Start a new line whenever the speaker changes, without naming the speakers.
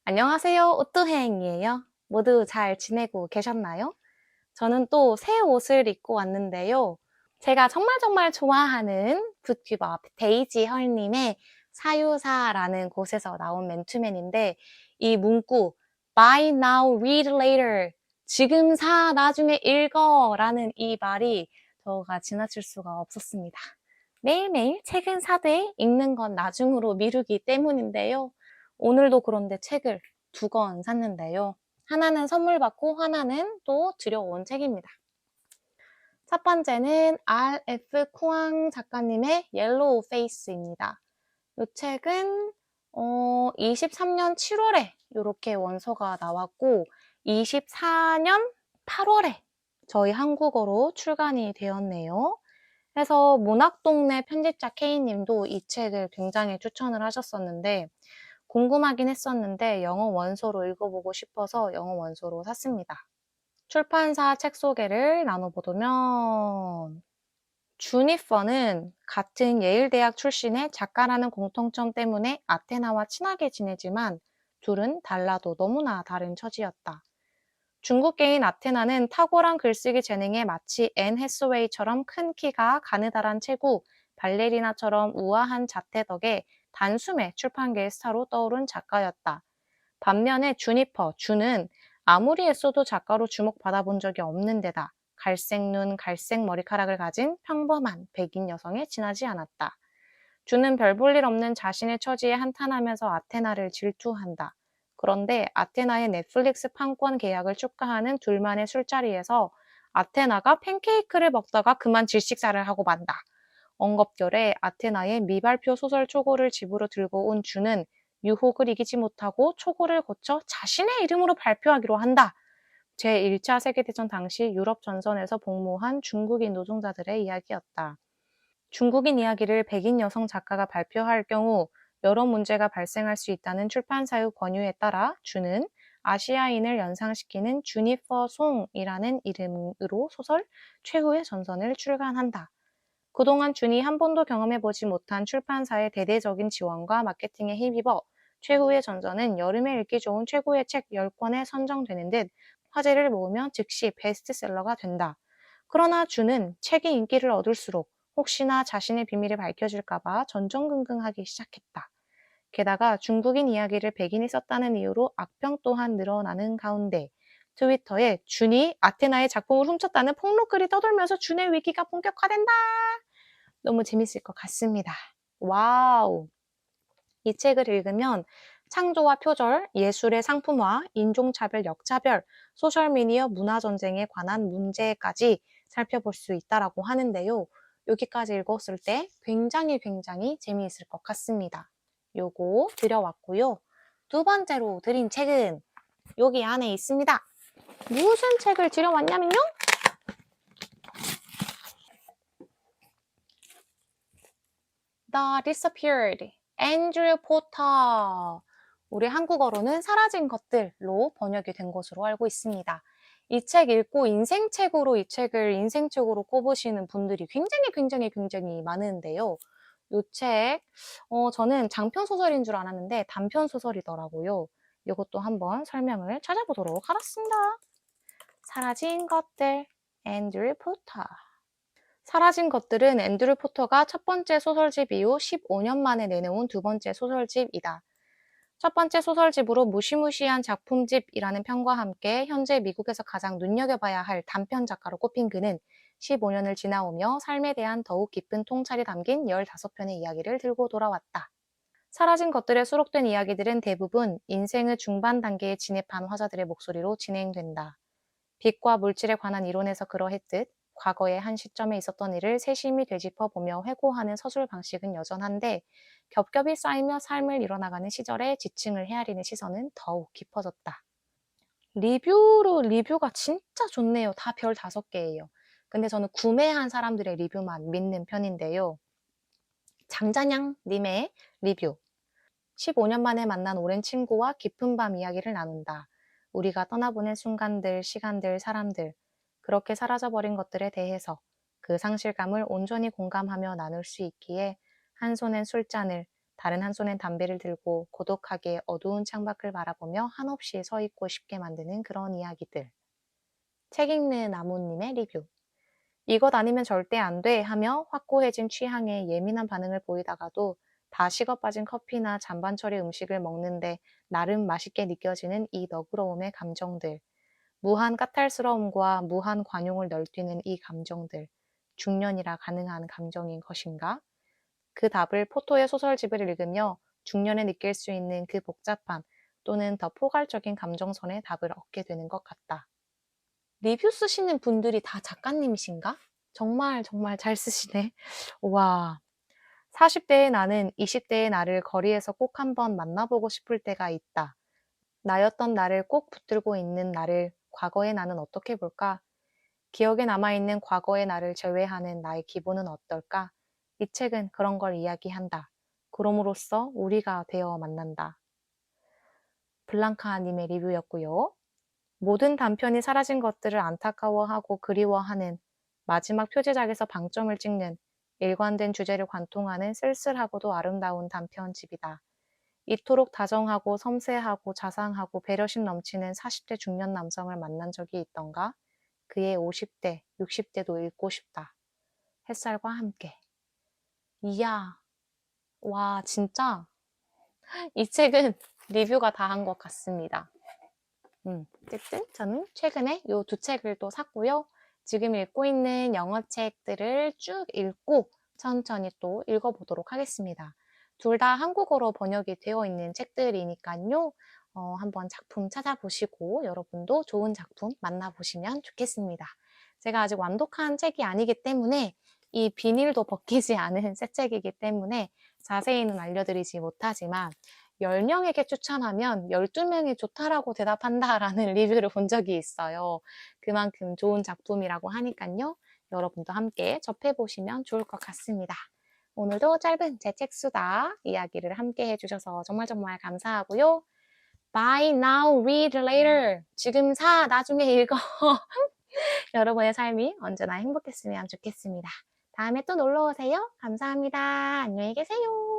안녕하세요. 오뚜행이에요. 모두 잘 지내고 계셨나요? 저는 또 새 옷을 입고 왔는데요. 제가 정말 정말 좋아하는 붓기법 데이지 헐님의 사유사라는 곳에서 나온 맨투맨인데 이 문구 Buy now, read later. 지금 사, 나중에 읽어 라는 이 말이 저가 지나칠 수가 없었습니다. 매일매일 책은 사되 읽는 건 나중으로 미루기 때문인데요. 오늘도 그런데 책을 2권 샀는데요. 하나는 선물 받고 하나는 또 들여온 책입니다. 첫 번째는 R.F. 쿠앙 작가님의 옐로우 페이스입니다. 이 책은 23년 7월에 이렇게 원서가 나왔고 24년 8월에 저희 한국어로 출간이 되었네요. 그래서 문학동네 편집자 K님도 이 책을 굉장히 추천을 하셨었는데 궁금하긴 했었는데 영어 원서로 읽어보고 싶어서 영어 원서로 샀습니다. 출판사 책 소개를 나눠보자면 주니퍼는 같은 예일대학 출신의 작가라는 공통점 때문에 아테나와 친하게 지내지만 둘은 달라도 너무나 다른 처지였다. 중국계인 아테나는 탁월한 글쓰기 재능에 마치 앤 해스웨이처럼 큰 키가 가느다란 체구, 발레리나처럼 우아한 자태 덕에 단숨에 출판계의 스타로 떠오른 작가였다. 반면에 주는 아무리 애써도 작가로 주목받아 본 적이 없는 데다 갈색 눈, 갈색 머리카락을 가진 평범한 백인 여성에 지나지 않았다. 주는 별 볼 일 없는 자신의 처지에 한탄하면서 아테나를 질투한다. 그런데 아테나의 넷플릭스 판권 계약을 축하하는 둘만의 술자리에서 아테나가 팬케이크를 먹다가 그만 질식사를 하고 만다. 엉겁결에 아테나의 미발표 소설 초고를 집으로 들고 온 주는 유혹을 이기지 못하고 초고를 고쳐 자신의 이름으로 발표하기로 한다. 제1차 세계대전 당시 유럽 전선에서 복무한 중국인 노동자들의 이야기였다. 중국인 이야기를 백인 여성 작가가 발표할 경우 여러 문제가 발생할 수 있다는 출판사의 권유에 따라 주는 아시아인을 연상시키는 주니퍼 송이라는 이름으로 소설 최후의 전선을 출간한다. 그동안 준이 한 번도 경험해보지 못한 출판사의 대대적인 지원과 마케팅에 힘입어 최후의 전선은 여름에 읽기 좋은 최고의 책 10권에 선정되는 듯 화제를 모으며 즉시 베스트셀러가 된다. 그러나 주는 책이 인기를 얻을수록 혹시나 자신의 비밀을 밝혀줄까봐 전전긍긍하기 시작했다. 게다가 중국인 이야기를 백인이 썼다는 이유로 악평 또한 늘어나는 가운데 트위터에 준이 아테나의 작품을 훔쳤다는 폭로글이 떠돌면서 준의 위기가 본격화된다. 너무 재밌을 것 같습니다. 와우! 이 책을 읽으면 창조와 표절, 예술의 상품화, 인종차별, 역차별, 소셜미디어 문화전쟁에 관한 문제까지 살펴볼 수 있다라고 하는데요. 여기까지 읽었을 때 굉장히 굉장히 재미있을 것 같습니다. 요거 드려왔고요. 두 번째로 드린 책은 여기 안에 있습니다. 무슨 책을 드려왔냐면요. The Disappeared, 앤드류 포터. 우리 한국어로는 사라진 것들로 번역이 된 것으로 알고 있습니다. 이 책 읽고 인생책으로 이 책을 인생책으로 꼽으시는 분들이 굉장히 많은데요. 이 책, 저는 장편 소설인 줄 알았는데 단편 소설이더라고요. 이것도 한번 설명을 찾아보도록 하겠습니다. 사라진 것들, 앤드류 포터. 사라진 것들은 앤드류 포터가 첫 번째 소설집 이후 15년 만에 내놓은 두 번째 소설집이다. 첫 번째 소설집으로 무시무시한 작품집이라는 평과 함께 현재 미국에서 가장 눈여겨봐야 할 단편 작가로 꼽힌 그는 15년을 지나오며 삶에 대한 더욱 깊은 통찰이 담긴 15편의 이야기를 들고 돌아왔다. 사라진 것들에 수록된 이야기들은 대부분 인생의 중반 단계에 진입한 화자들의 목소리로 진행된다. 빛과 물질에 관한 이론에서 그러했듯 과거의 한 시점에 있었던 일을 세심히 되짚어보며 회고하는 서술 방식은 여전한데 겹겹이 쌓이며 삶을 이뤄나가는 시절에 지층을 헤아리는 시선은 더욱 깊어졌다. 리뷰가 진짜 좋네요. 다 별 5개예요. 근데 저는 구매한 사람들의 리뷰만 믿는 편인데요. 장자냥님의 리뷰. 15년 만에 만난 오랜 친구와 깊은 밤 이야기를 나눈다. 우리가 떠나보낸 순간들, 시간들, 사람들, 그렇게 사라져버린 것들에 대해서 그 상실감을 온전히 공감하며 나눌 수 있기에 한 손엔 술잔을, 다른 한 손엔 담배를 들고 고독하게 어두운 창밖을 바라보며 한없이 서 있고 싶게 만드는 그런 이야기들. 책 읽는 나무님의 리뷰. 이것 아니면 절대 안 돼 하며 확고해진 취향에 예민한 반응을 보이다가도 다 식어 빠진 커피나 잔반 처리 음식을 먹는데 나름 맛있게 느껴지는 이 너그러움의 감정들. 무한 까탈스러움과 무한 관용을 널뛰는 이 감정들. 중년이라 가능한 감정인 것인가? 그 답을 포토의 소설집을 읽으며 중년에 느낄 수 있는 그 복잡함 또는 더 포괄적인 감정선의 답을 얻게 되는 것 같다. 리뷰 쓰시는 분들이 다 작가님이신가? 정말 정말 잘 쓰시네. 와, 40대의 나는 20대의 나를 거리에서 꼭 한번 만나보고 싶을 때가 있다. 나였던 나를 꼭 붙들고 있는 나를 과거의 나는 어떻게 볼까? 기억에 남아있는 과거의 나를 제외하는 나의 기분은 어떨까? 이 책은 그런 걸 이야기한다. 그럼으로써 우리가 되어 만난다. 블랑카님의 리뷰였고요. 모든 단편이 사라진 것들을 안타까워하고 그리워하는 마지막 표제작에서 방점을 찍는 일관된 주제를 관통하는 쓸쓸하고도 아름다운 단편집이다. 이토록 다정하고 섬세하고 자상하고 배려심 넘치는 40대 중년 남성을 만난 적이 있던가? 그의 50대, 60대도 읽고 싶다. 햇살과 함께. 이야, 와, 진짜 이 책은 리뷰가 다 한 것 같습니다. 어쨌든 저는 최근에 이 두 책을 또 샀고요. 지금 읽고 있는 영어 책들을 쭉 읽고 천천히 또 읽어보도록 하겠습니다. 둘 다 한국어로 번역이 되어 있는 책들이니까요. 한번 작품 찾아보시고 여러분도 좋은 작품 만나보시면 좋겠습니다. 제가 아직 완독한 책이 아니기 때문에 이 비닐도 벗기지 않은 새 책이기 때문에 자세히는 알려드리지 못하지만 10명에게 추천하면 12명이 좋다라고 대답한다라는 리뷰를 본 적이 있어요. 그만큼 좋은 작품이라고 하니까요. 여러분도 함께 접해보시면 좋을 것 같습니다. 오늘도 짧은 제 책수다 이야기를 함께 해주셔서 정말 정말 감사하고요. Buy now, read later. 지금 사, 나중에 읽어. 여러분의 삶이 언제나 행복했으면 좋겠습니다. 다음에 또 놀러오세요. 감사합니다. 안녕히 계세요.